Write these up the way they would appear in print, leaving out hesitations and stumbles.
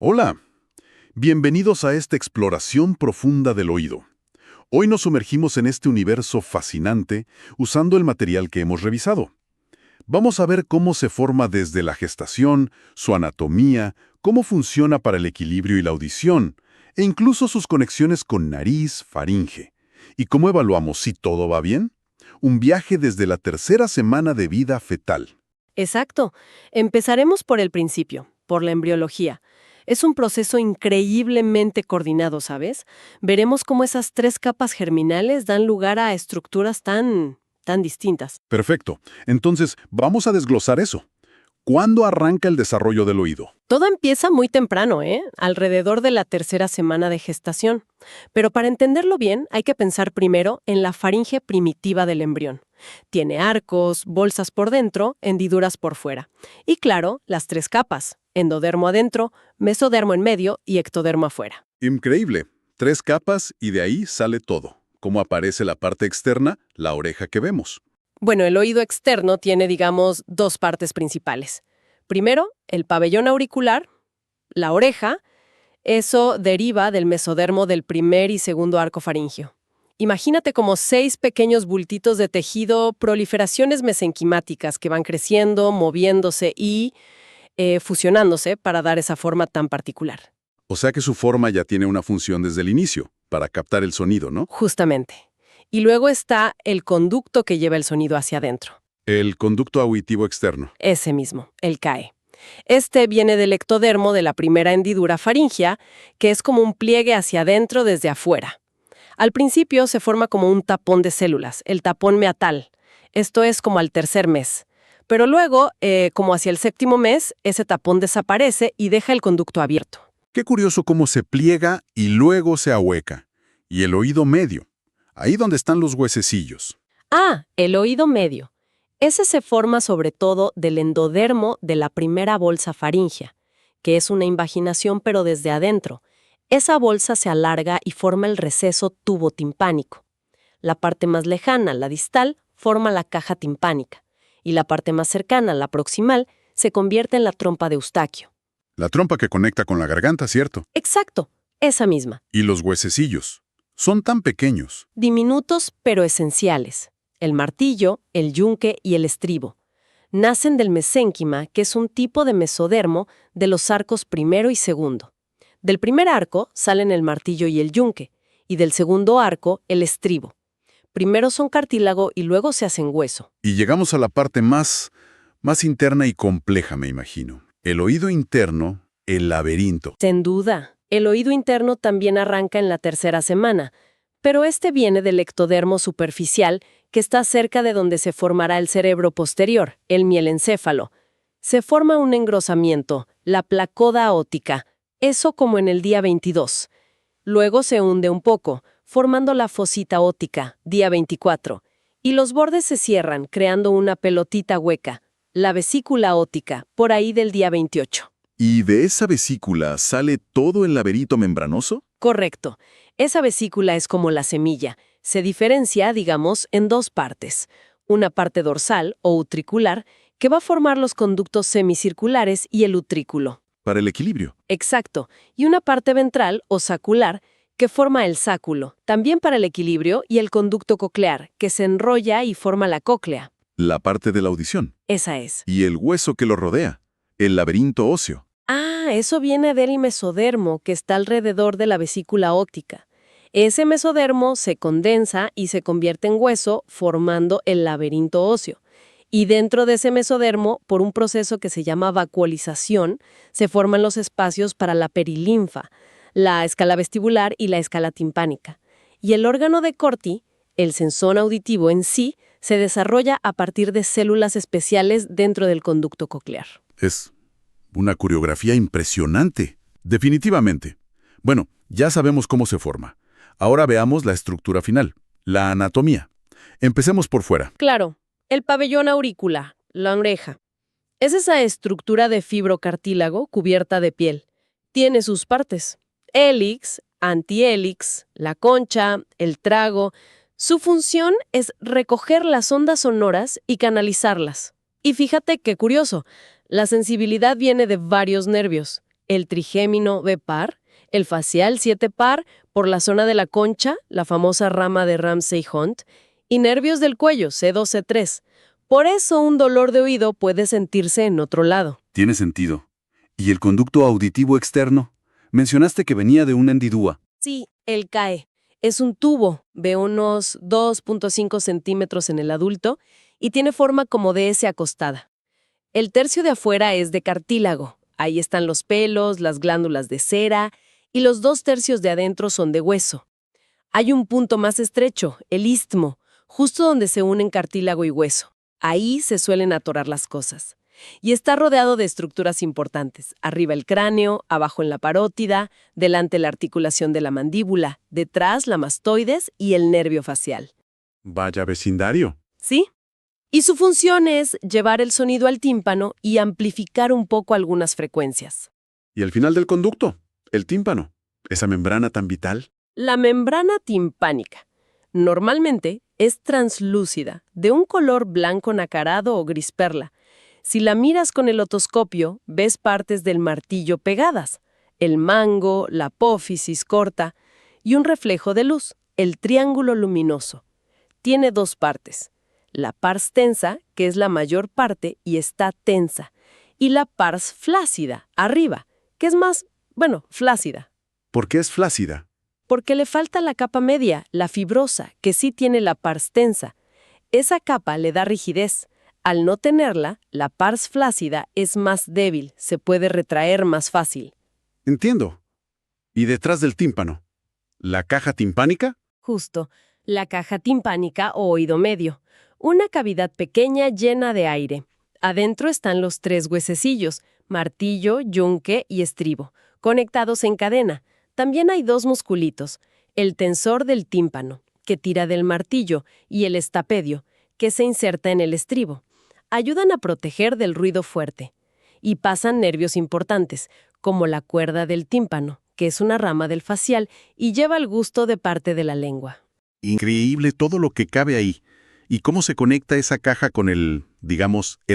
Hola, bienvenidos a esta exploración profunda del oído. Hoy nos sumergimos en este universo fascinante usando el material que hemos revisado. Vamos a ver cómo se forma desde la gestación, su anatomía, cómo funciona para el equilibrio y la audición, e incluso sus conexiones con nariz, faringe. ¿Y cómo evaluamos si todo va bien? Un viaje desde la tercera semana de vida fetal. Exacto. Empezaremos por el principio, por la embriología. Es un proceso increíblemente coordinado, ¿sabes? Veremos cómo esas tres capas germinales dan lugar a estructuras tan distintas. Perfecto. Entonces, vamos a desglosar eso. ¿Cuándo arranca el desarrollo del oído? Todo empieza muy temprano, alrededor de la tercera semana de gestación. Pero para entenderlo bien, hay que pensar primero en la faringe primitiva del embrión. Tiene arcos, bolsas por dentro, hendiduras por fuera. Y claro, las tres capas: endodermo adentro, mesodermo en medio y ectodermo afuera. Increíble. 3 capas y de ahí sale todo. ¿Cómo aparece la parte externa? La oreja que vemos. Bueno, el oído externo tiene, digamos, dos partes principales. Primero, el pabellón auricular, la oreja. Eso deriva del mesodermo del primer y segundo arco faríngeo. Imagínate como 6 pequeños bultitos de tejido, proliferaciones mesenquimáticas que van creciendo, moviéndose y fusionándose para dar esa forma tan particular. O sea que su forma ya tiene una función desde el inicio, para captar el sonido, ¿no? Justamente. Y luego está el conducto que lleva el sonido hacia adentro. El conducto auditivo externo. Ese mismo, el CAE. Este viene del ectodermo de la primera hendidura faríngea, que es como un pliegue hacia adentro desde afuera. Al principio se forma como un tapón de células, el tapón meatal. Esto es como al tercer mes. Pero luego, como hacia el séptimo mes, ese tapón desaparece y deja el conducto abierto. Qué curioso cómo se pliega y luego se ahueca. Y el oído medio. Ahí donde están los huesecillos. Ah, el oído medio. Ese se forma sobre todo del endodermo de la primera bolsa faríngea, que es una invaginación pero desde adentro. Esa bolsa se alarga y forma el receso tubo-timpánico. La parte más lejana, la distal, forma la caja timpánica. Y la parte más cercana, la proximal, se convierte en la trompa de Eustaquio. La trompa que conecta con la garganta, ¿cierto? Exacto, esa misma. Y los huesecillos. Son tan pequeños. Diminutos pero esenciales. El martillo, el yunque y el estribo. Nacen del mesénquima, que es un tipo de mesodermo de los arcos primero y segundo. Del primer arco salen el martillo y el yunque, y del segundo arco el estribo. Primero son cartílago y luego se hacen hueso. Y llegamos a la parte más interna y compleja, me imagino. El oído interno, el laberinto. Sin duda, el oído interno también arranca en la tercera semana, pero este viene del ectodermo superficial, que está cerca de donde se formará el cerebro posterior, el mielencéfalo. Se forma un engrosamiento, la placoda óptica, eso como en el día 22. Luego se hunde un poco, formando la fosita óptica, día 24, y los bordes se cierran, creando una pelotita hueca, la vesícula óptica, por ahí del día 28. ¿Y de esa vesícula sale todo el laberinto membranoso? Correcto. Esa vesícula es como la semilla. Se diferencia, digamos, en dos partes. Una parte dorsal o utricular, que va a formar los conductos semicirculares y el utrículo. Para el equilibrio. Exacto. Y una parte ventral o sacular, que forma el sáculo, también para el equilibrio, y el conducto coclear, que se enrolla y forma la cóclea. La parte de la audición. Esa es. Y el hueso que lo rodea. El laberinto óseo. Ah, eso viene del mesodermo, que está alrededor de la vesícula óptica. Ese mesodermo se condensa y se convierte en hueso, formando el laberinto óseo. Y dentro de ese mesodermo, por un proceso que se llama vacuolización, se forman los espacios para la perilinfa, la escala vestibular y la escala timpánica. Y el órgano de Corti, el sensón auditivo en sí, se desarrolla a partir de células especiales dentro del conducto coclear. Es una coreografía impresionante. Definitivamente. Bueno, ya sabemos cómo se forma. Ahora veamos la estructura final, la anatomía. Empecemos por fuera. Claro, el pabellón aurícula, la oreja. Es esa estructura de fibrocartílago cubierta de piel. Tiene sus partes: hélix, antihélix, la concha, el trago. Su función es recoger las ondas sonoras y canalizarlas. Y fíjate qué curioso, la sensibilidad viene de varios nervios. el trigémino B par, el facial 7 par por la zona de la concha, la famosa rama de Ramsay-Hunt, y nervios del cuello C2, C3. Por eso un dolor de oído puede sentirse en otro lado. Tiene sentido. ¿Y el conducto auditivo externo? Mencionaste que venía de una hendidura. Sí, el CAE. Es un tubo de unos 2.5 centímetros en el adulto y tiene forma como de S acostada. El tercio de afuera es de cartílago. Ahí están los pelos, las glándulas de cera, y los 2/3 de adentro son de hueso. Hay un punto más estrecho, el istmo, justo donde se unen cartílago y hueso. Ahí se suelen atorar las cosas. Y está rodeado de estructuras importantes. Arriba el cráneo, abajo en la parótida, delante la articulación de la mandíbula, detrás la mastoides y el nervio facial. Vaya vecindario. ¿Sí? Y su función es llevar el sonido al tímpano y amplificar un poco algunas frecuencias. Y al final del conducto, el tímpano, esa membrana tan vital. La membrana timpánica normalmente es translúcida, de un color blanco nacarado o gris perla. Si la miras con el otoscopio, ves partes del martillo pegadas, el mango, la apófisis corta y un reflejo de luz, el triángulo luminoso. Tiene 2 partes, la pars tensa, que es la mayor parte y está tensa, y la pars flácida, arriba, que es más, flácida. ¿Por qué es flácida? Porque le falta la capa media, la fibrosa, que sí tiene la pars tensa. Esa capa le da rigidez. Al no tenerla, la pars flácida es más débil, se puede retraer más fácil. Entiendo. ¿Y detrás del tímpano? ¿La caja timpánica? Justo, la caja timpánica o oído medio. Una cavidad pequeña llena de aire. Adentro están los 3 huesecillos, martillo, yunque y estribo, conectados en cadena. También hay 2 musculitos, el tensor del tímpano, que tira del martillo, y el estapedio, que se inserta en el estribo. Ayudan a proteger del ruido fuerte. Y pasan nervios importantes, como la cuerda del tímpano, que es una rama del facial y lleva el gusto de parte de la lengua. Increíble todo lo que cabe ahí. ¿Y cómo se conecta esa caja con el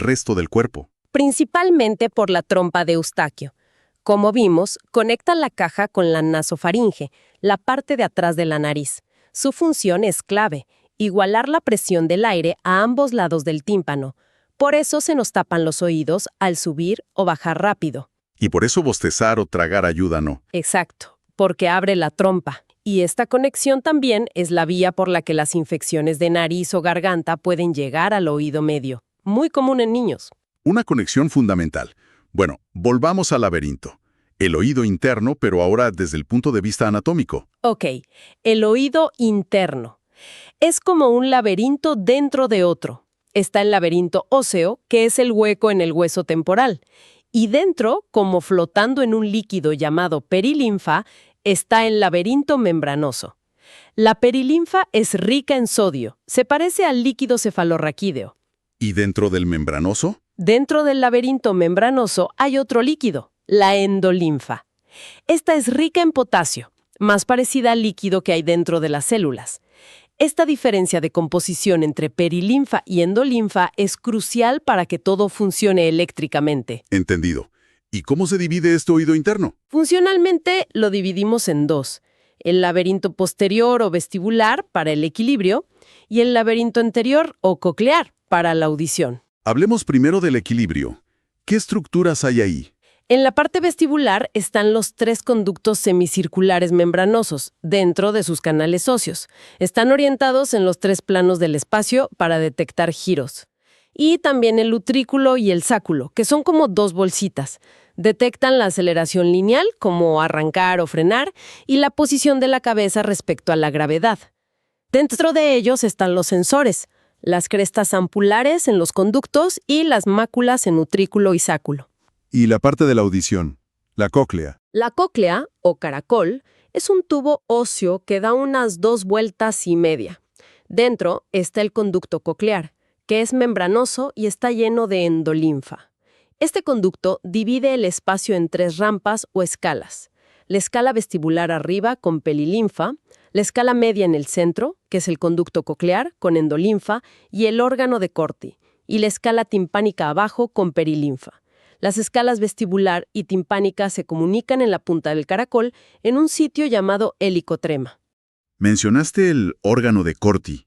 resto del cuerpo? Principalmente por la trompa de Eustaquio. Como vimos, conecta la caja con la nasofaringe, la parte de atrás de la nariz. Su función es clave, igualar la presión del aire a ambos lados del tímpano. Por eso se nos tapan los oídos al subir o bajar rápido. Y por eso bostezar o tragar ayuda no. Exacto, porque abre la trompa. Y esta conexión también es la vía por la que las infecciones de nariz o garganta pueden llegar al oído medio. Muy común en niños. Una conexión fundamental. Bueno, volvamos al laberinto. El oído interno, pero ahora desde el punto de vista anatómico. Ok, el oído interno. Es como un laberinto dentro de otro. Está el laberinto óseo, que es el hueco en el hueso temporal. Y dentro, como flotando en un líquido llamado perilinfa, está el laberinto membranoso. La perilinfa es rica en sodio, se parece al líquido cefalorraquídeo. ¿Y dentro del membranoso? Dentro del laberinto membranoso hay otro líquido, la endolinfa. Esta es rica en potasio, más parecida al líquido que hay dentro de las células. Esta diferencia de composición entre perilinfa y endolinfa es crucial para que todo funcione eléctricamente. Entendido. ¿Y cómo se divide este oído interno? Funcionalmente lo dividimos en 2. El laberinto posterior o vestibular para el equilibrio y el laberinto anterior o coclear para la audición. Hablemos primero del equilibrio. ¿Qué estructuras hay ahí? En la parte vestibular están los 3 conductos semicirculares membranosos, dentro de sus canales óseos. Están orientados en los 3 planos del espacio para detectar giros. Y también el utrículo y el sáculo, que son como 2 bolsitas. Detectan la aceleración lineal, como arrancar o frenar, y la posición de la cabeza respecto a la gravedad. Dentro de ellos están los sensores, las crestas ampulares en los conductos y las máculas en utrículo y sáculo. Y la parte de la audición, la cóclea. La cóclea, o caracol, es un tubo óseo que da unas 2 vueltas y media. Dentro está el conducto coclear, que es membranoso y está lleno de endolinfa. Este conducto divide el espacio en 3 rampas o escalas. La escala vestibular arriba con perilinfa, la escala media en el centro, que es el conducto coclear con endolinfa y el órgano de Corti, y la escala timpánica abajo con perilinfa. Las escalas vestibular y timpánica se comunican en la punta del caracol en un sitio llamado helicotrema. Mencionaste el órgano de Corti.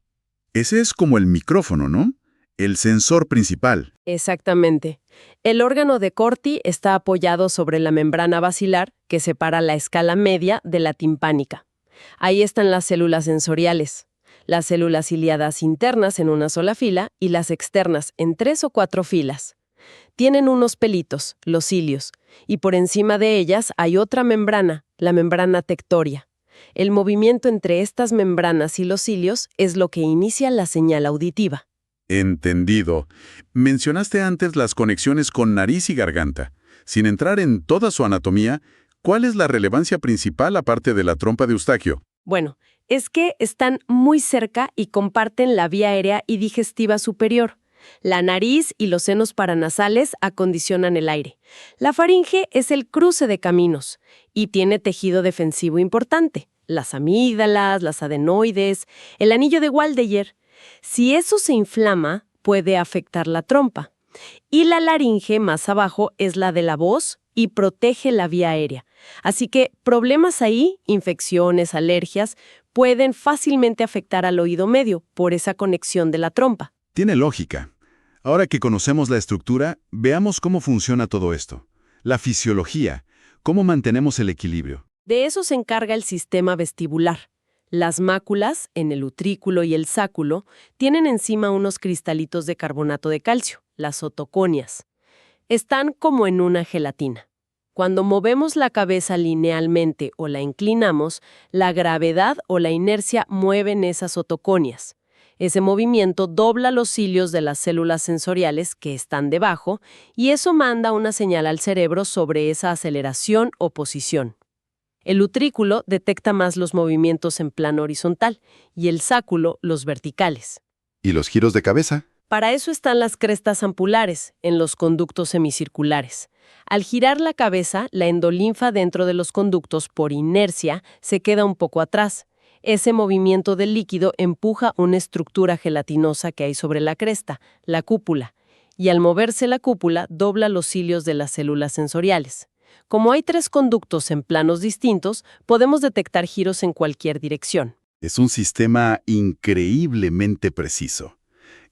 Ese es como el micrófono, ¿no? El sensor principal. Exactamente. El órgano de Corti está apoyado sobre la membrana basilar que separa la escala media de la timpánica. Ahí están las células sensoriales, las células ciliadas internas en una sola fila y las externas en 3 o 4 filas. Tienen unos pelitos, los cilios, y por encima de ellas hay otra membrana, la membrana tectoria. El movimiento entre estas membranas y los cilios es lo que inicia la señal auditiva. Entendido. Mencionaste antes las conexiones con nariz y garganta. Sin entrar en toda su anatomía, ¿cuál es la relevancia principal aparte de la trompa de Eustaquio? Bueno, es que están muy cerca y comparten la vía aérea y digestiva superior. La nariz y los senos paranasales acondicionan el aire. La faringe es el cruce de caminos y tiene tejido defensivo importante. Las amígdalas, las adenoides, el anillo de Waldeyer. Si eso se inflama, puede afectar la trompa. Y la laringe, más abajo, es la de la voz y protege la vía aérea. Así que problemas ahí, infecciones, alergias, pueden fácilmente afectar al oído medio por esa conexión de la trompa. Tiene lógica. Ahora que conocemos la estructura, veamos cómo funciona todo esto. La fisiología, cómo mantenemos el equilibrio. De eso se encarga el sistema vestibular. Las máculas, en el utrículo y el sáculo, tienen encima unos cristalitos de carbonato de calcio, las otoconias. Están como en una gelatina. Cuando movemos la cabeza linealmente o la inclinamos, la gravedad o la inercia mueven esas otoconias. Ese movimiento dobla los cilios de las células sensoriales que están debajo y eso manda una señal al cerebro sobre esa aceleración o posición. El utrículo detecta más los movimientos en plano horizontal y el sáculo los verticales. ¿Y los giros de cabeza? Para eso están las crestas ampulares, en los conductos semicirculares. Al girar la cabeza, la endolinfa dentro de los conductos, por inercia, se queda un poco atrás. Ese movimiento del líquido empuja una estructura gelatinosa que hay sobre la cresta, la cúpula, y al moverse la cúpula, dobla los cilios de las células sensoriales. Como hay 3 conductos en planos distintos, podemos detectar giros en cualquier dirección. Es un sistema increíblemente preciso.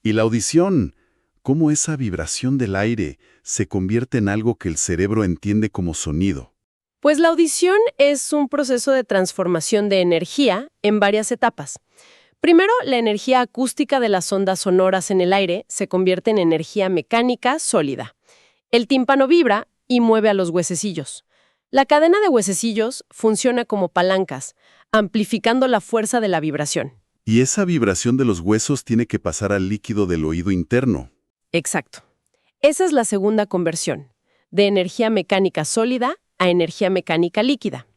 Y la audición, cómo esa vibración del aire se convierte en algo que el cerebro entiende como sonido. Pues la audición es un proceso de transformación de energía en varias etapas. Primero, la energía acústica de las ondas sonoras en el aire se convierte en energía mecánica sólida. El tímpano vibra y mueve a los huesecillos. La cadena de huesecillos funciona como palancas, amplificando la fuerza de la vibración. Y esa vibración de los huesos tiene que pasar al líquido del oído interno. Exacto. Esa es la segunda conversión, de energía mecánica sólida a energía mecánica líquida.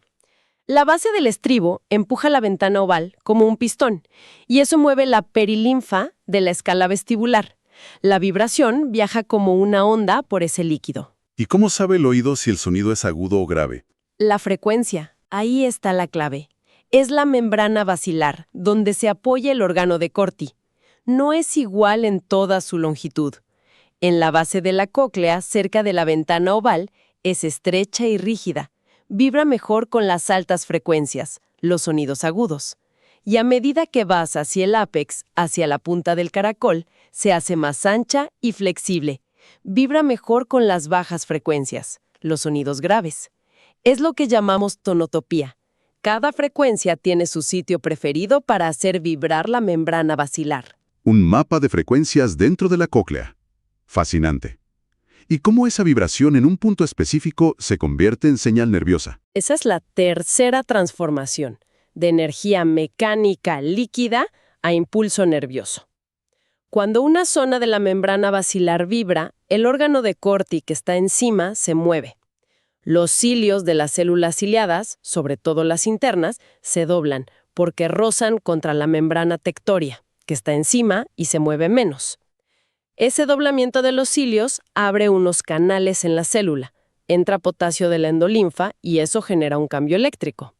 La base del estribo empuja la ventana oval como un pistón, y eso mueve la perilinfa de la escala vestibular. La vibración viaja como una onda por ese líquido. ¿Y cómo sabe el oído si el sonido es agudo o grave? La frecuencia, ahí está la clave. Es la membrana basilar, donde se apoya el órgano de Corti. No es igual en toda su longitud. En la base de la cóclea, cerca de la ventana oval, es estrecha y rígida. Vibra mejor con las altas frecuencias, los sonidos agudos. Y a medida que vas hacia el ápex, hacia la punta del caracol, se hace más ancha y flexible. Vibra mejor con las bajas frecuencias, los sonidos graves. Es lo que llamamos tonotopía. Cada frecuencia tiene su sitio preferido para hacer vibrar la membrana basilar. Un mapa de frecuencias dentro de la cóclea. Fascinante. ¿Y cómo esa vibración en un punto específico se convierte en señal nerviosa? Esa es la tercera transformación, de energía mecánica líquida a impulso nervioso. Cuando una zona de la membrana basilar vibra, el órgano de Corti que está encima se mueve. Los cilios de las células ciliadas, sobre todo las internas, se doblan porque rozan contra la membrana tectoria, que está encima y se mueve menos. Ese doblamiento de los cilios abre unos canales en la célula, entra potasio de la endolinfa y eso genera un cambio eléctrico.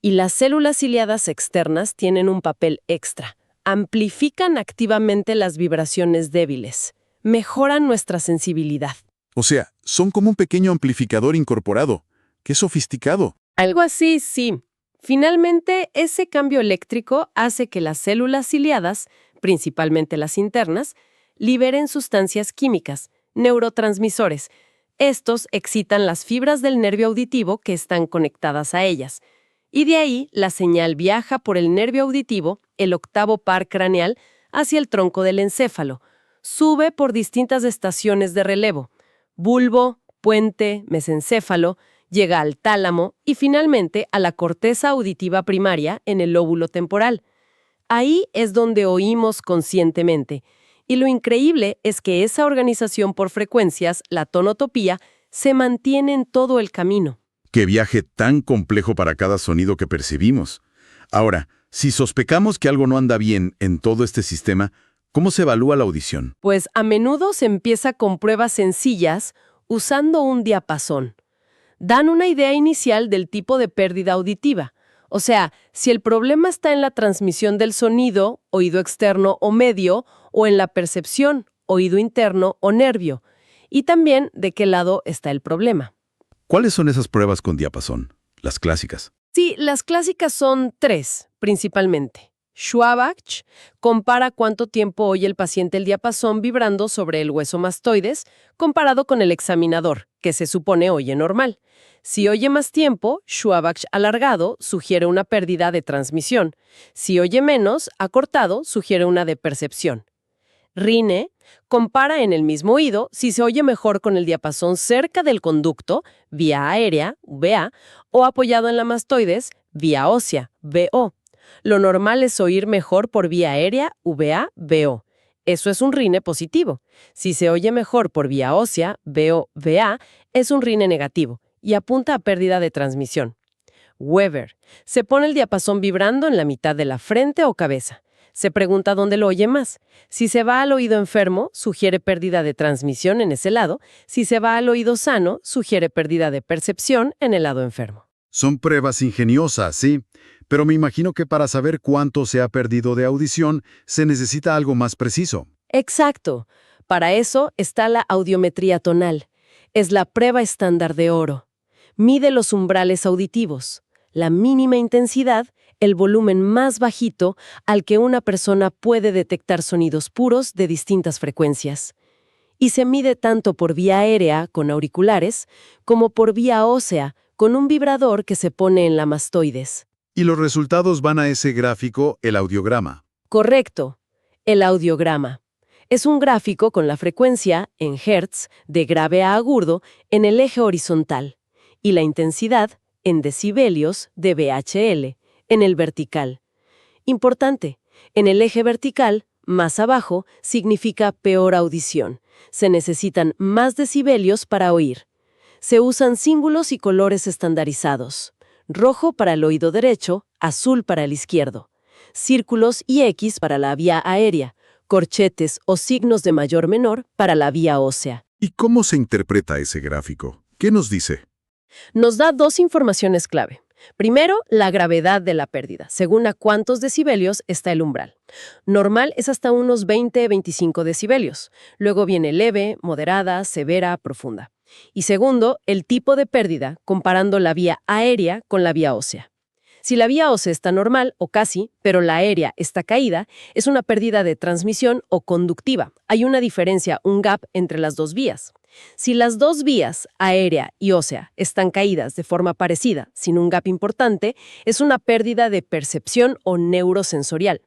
Y las células ciliadas externas tienen un papel extra. Amplifican activamente las vibraciones débiles, mejoran nuestra sensibilidad. O sea, son como un pequeño amplificador incorporado. ¡Qué sofisticado! Algo así, sí. Finalmente, ese cambio eléctrico hace que las células ciliadas, principalmente las internas, liberen sustancias químicas, neurotransmisores. Estos excitan las fibras del nervio auditivo que están conectadas a ellas. Y de ahí, la señal viaja por el nervio auditivo, el octavo par craneal, hacia el tronco del encéfalo. Sube por distintas estaciones de relevo: bulbo, puente, mesencéfalo, llega al tálamo y finalmente a la corteza auditiva primaria en el lóbulo temporal. Ahí es donde oímos conscientemente. Y lo increíble es que esa organización por frecuencias, la tonotopía, se mantiene en todo el camino. ¡Qué viaje tan complejo para cada sonido que percibimos! Ahora, si sospechamos que algo no anda bien en todo este sistema, ¿cómo se evalúa la audición? Pues a menudo se empieza con pruebas sencillas usando un diapasón. Dan una idea inicial del tipo de pérdida auditiva. O sea, si el problema está en la transmisión del sonido, oído externo o medio, o en la percepción, oído interno o nervio. Y también de qué lado está el problema. ¿Cuáles son esas pruebas con diapasón? Las clásicas. Sí, las clásicas son 3, principalmente. Schwabach compara cuánto tiempo oye el paciente el diapasón vibrando sobre el hueso mastoides comparado con el examinador, que se supone oye normal. Si oye más tiempo, Schwabach alargado sugiere una pérdida de transmisión. Si oye menos, acortado, sugiere una de percepción. Rine compara en el mismo oído si se oye mejor con el diapasón cerca del conducto, vía aérea, VA, o apoyado en la mastoides, vía ósea, VO. Lo normal es oír mejor por vía aérea, VA, VO. Eso es un rine positivo. Si se oye mejor por vía ósea, VO, VA, es un rine negativo y apunta a pérdida de transmisión. Weber se pone el diapasón vibrando en la mitad de la frente o cabeza. Se pregunta dónde lo oye más. Si se va al oído enfermo, sugiere pérdida de transmisión en ese lado. Si se va al oído sano, sugiere pérdida de percepción en el lado enfermo. Son pruebas ingeniosas, sí, pero me imagino que para saber cuánto se ha perdido de audición, se necesita algo más preciso. Exacto. Para eso está la audiometría tonal. Es la prueba estándar de oro. Mide los umbrales auditivos, la mínima intensidad, el volumen más bajito al que una persona puede detectar sonidos puros de distintas frecuencias. Y se mide tanto por vía aérea, con auriculares, como por vía ósea, con un vibrador que se pone en la mastoides. Y los resultados van a ese gráfico, el audiograma. Correcto. El audiograma. Es un gráfico con la frecuencia, en hertz, de grave a agudo, en el eje horizontal, y la intensidad, en decibelios, de BHL, en el vertical. Importante, en el eje vertical, más abajo, significa peor audición. Se necesitan más decibelios para oír. Se usan símbolos y colores estandarizados. Rojo para el oído derecho, azul para el izquierdo. Círculos y X para la vía aérea. Corchetes o signos de mayor-menor para la vía ósea. ¿Y cómo se interpreta ese gráfico? ¿Qué nos dice? Nos da 2 informaciones clave. Primero, la gravedad de la pérdida, según a cuántos decibelios está el umbral. Normal es hasta unos 20-25 decibelios. Luego viene leve, moderada, severa, profunda. Y segundo, el tipo de pérdida, comparando la vía aérea con la vía ósea. Si la vía ósea está normal, o casi, pero la aérea está caída, es una pérdida de transmisión o conductiva. Hay una diferencia, un gap entre las dos vías. Si las dos vías, aérea y ósea, están caídas de forma parecida, sin un gap importante, es una pérdida de percepción o neurosensorial.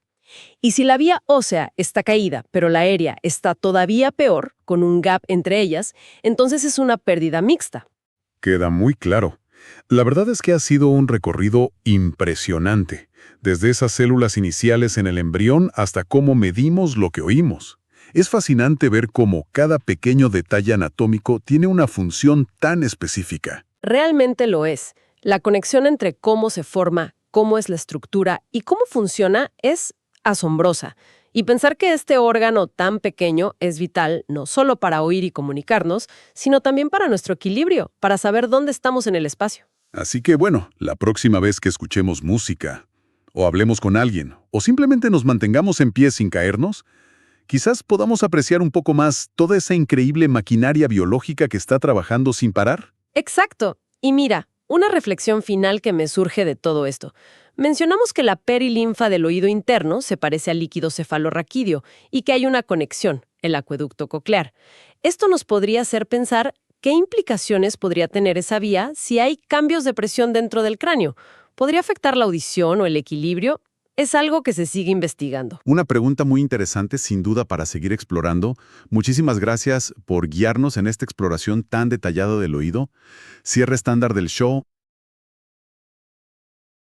Y si la vía ósea está caída, pero la aérea está todavía peor, con un gap entre ellas, entonces es una pérdida mixta. Queda muy claro. La verdad es que ha sido un recorrido impresionante, desde esas células iniciales en el embrión hasta cómo medimos lo que oímos. Es fascinante ver cómo cada pequeño detalle anatómico tiene una función tan específica. Realmente lo es. La conexión entre cómo se forma, cómo es la estructura y cómo funciona es asombrosa. Y pensar que este órgano tan pequeño es vital no solo para oír y comunicarnos, sino también para nuestro equilibrio, para saber dónde estamos en el espacio. Así que bueno, la próxima vez que escuchemos música, o hablemos con alguien, o simplemente nos mantengamos en pie sin caernos, quizás podamos apreciar un poco más toda esa increíble maquinaria biológica que está trabajando sin parar. Exacto. Y mira, una reflexión final que me surge de todo esto. Mencionamos que la perilinfa del oído interno se parece al líquido cefalorraquídeo y que hay una conexión, el acueducto coclear. Esto nos podría hacer pensar qué implicaciones podría tener esa vía si hay cambios de presión dentro del cráneo. ¿Podría afectar la audición o el equilibrio? Es algo que se sigue investigando. Una pregunta muy interesante, sin duda, para seguir explorando. Muchísimas gracias por guiarnos en esta exploración tan detallada del oído. Cierre estándar del show.